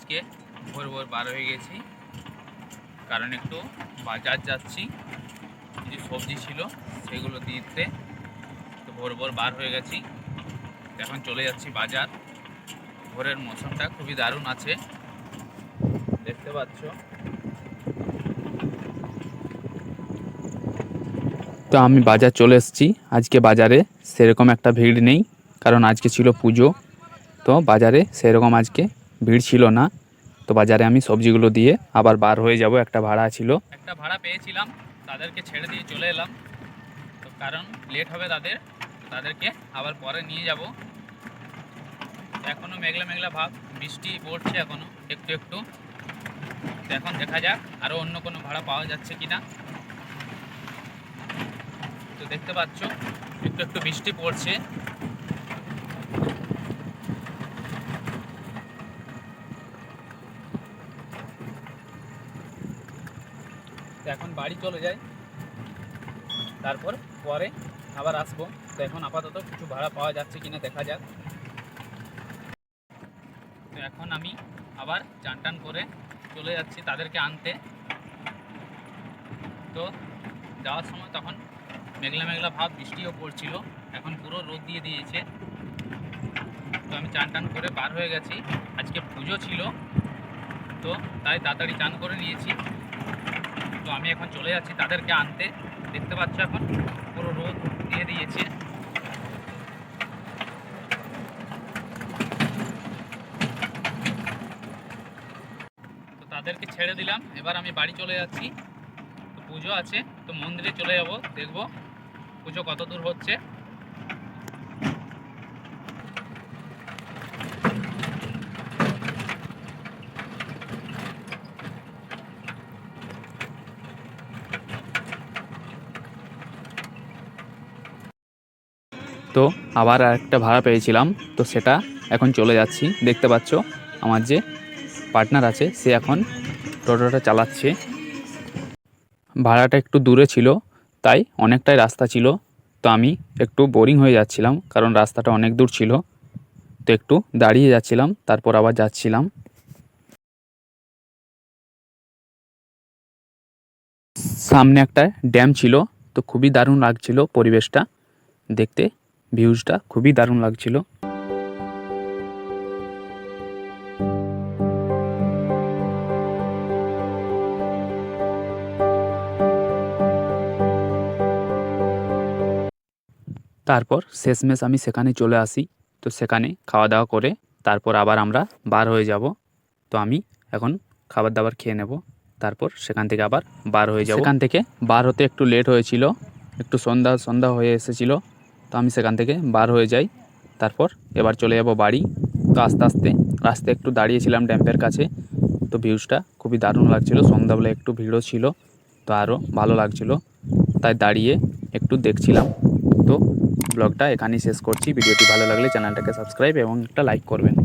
আজকে ভোর ভোর বার হয়ে গেছি, কারণ একটু বাজার যাচ্ছি। কিছু সবজি ছিল সেগুলো দিতে, তো ভোর ভোর বার হয়ে গেছি। এখন চলে যাচ্ছি বাজার। ভোরের মৌসুমটা খুবই দারুণ আছে, দেখতে পাচ্ছ। তো আমি বাজার চলে এসেছি। আজকে বাজারে সেরকম একটা ভিড় নেই, কারণ আজকে ছিল পুজো। তো বাজারে সেরকম আজকে ভিড় ছিল না। তো বাজারে আমি সবজিগুলো দিয়ে আবার বার হয়ে যাব। একটা ভাড়া ছিল, একটা ভাড়া পেয়েছিলাম, তাদেরকে ছেড়ে দিয়ে চলে এলাম। তো কারণ লেট হবে তাদেরকে আবার পরে নিয়ে যাব। এখনও মেঘলা মেঘলা ভাব, বৃষ্টি পড়ছে এখনও একটু একটু। তো এখন দেখা যাক আরও অন্য কোনো ভাড়া পাওয়া যাচ্ছে কি না। তো দেখতে পাচ্ছ একটু একটু বৃষ্টি পড়ছে। তো এখন বাড়ি চলে যাই, তারপর পরে আবার আসবো। তো এখন আপাতত কিছু ভাড়া পাওয়া যাচ্ছে কিনা দেখা যাক। তো এখন আমি আবার চান টান করে চলে যাচ্ছি তাদেরকে আনতে। তো যাওয়ার সময় তখন মেঘলা মেঘলা ভাব, বৃষ্টিও পড়ছিল, এখন পুরো রোদ দিয়ে দিয়েছে। তো আমি চান টান করে বার হয়ে গেছি। আজকে পুজো ছিল, তো তাই তাড়াতাড়ি চান করে নিয়েছি। তো আমি এখন চলে যাচ্ছি তাদেরকে আনতে। দেখতে পাচ্ছ এখন পুরো রোদ দিয়ে দিয়েছে। তো তাদেরকে ছেড়ে দিলাম, এবার আমি বাড়ি চলে যাচ্ছি। তো পুজো আছে, তো মন্দিরে চলে যাব, দেখব পুজো কত দূর হচ্ছে। তো আবার একটা ভাড়া পেয়েছিলাম, তো সেটা এখন চলে যাচ্ছি। দেখতে পাচ্ছ আমার যে পার্টনার আছে সে এখন টোটোটা চালাচ্ছে। ভাড়াটা একটু দূরে ছিল, তাই অনেকটাই রাস্তা ছিল। তো আমি একটু বোরিং হয়ে যাচ্ছিলাম, কারণ রাস্তাটা অনেক দূর ছিল। তো একটু দাঁড়িয়ে যাচ্ছিলাম, তারপর আবার যাচ্ছিলাম। সামনে একটা ড্যাম ছিল, তো খুবই দারুণ লাগছিল পরিবেশটা দেখতে, ভিউজটা খুবই দারুণ লাগছিল। তারপর শেষমেশ আমি সেখানে চলে আসি। তো সেখানে খাওয়া দাওয়া করে তারপর আবার আমরা বার হয়ে যাব। তো আমি এখন খাবার দাবার খেয়ে নেব, তারপর সেখান থেকে আবার বার হয়ে যাব। সেখান থেকে বার হতে একটু লেট হয়েছিল, একটু সন্ধ্যা সন্ধ্যা হয়ে এসেছিলো। তো আমি সেখান থেকে বার হয়ে যাই, তারপর এবার চলে যাব বাড়ি। তো আস্তে আস্তে রাস্তায় একটু দাঁড়িয়েছিলাম ড্যাম্পের কাছে। তো ভিউজটা খুবই দারুণ লাগছিল, সন্ধ্যাবেলা একটু ভিড়ও ছিল, তো আরও ভালো লাগছিল, তাই দাঁড়িয়ে একটু দেখছিলাম। তো ব্লগটা এখানেই শেষ করছি। ভিডিওটি ভালো লাগলে চ্যানেলটাকে সাবস্ক্রাইব এবং একটা লাইক করবেন।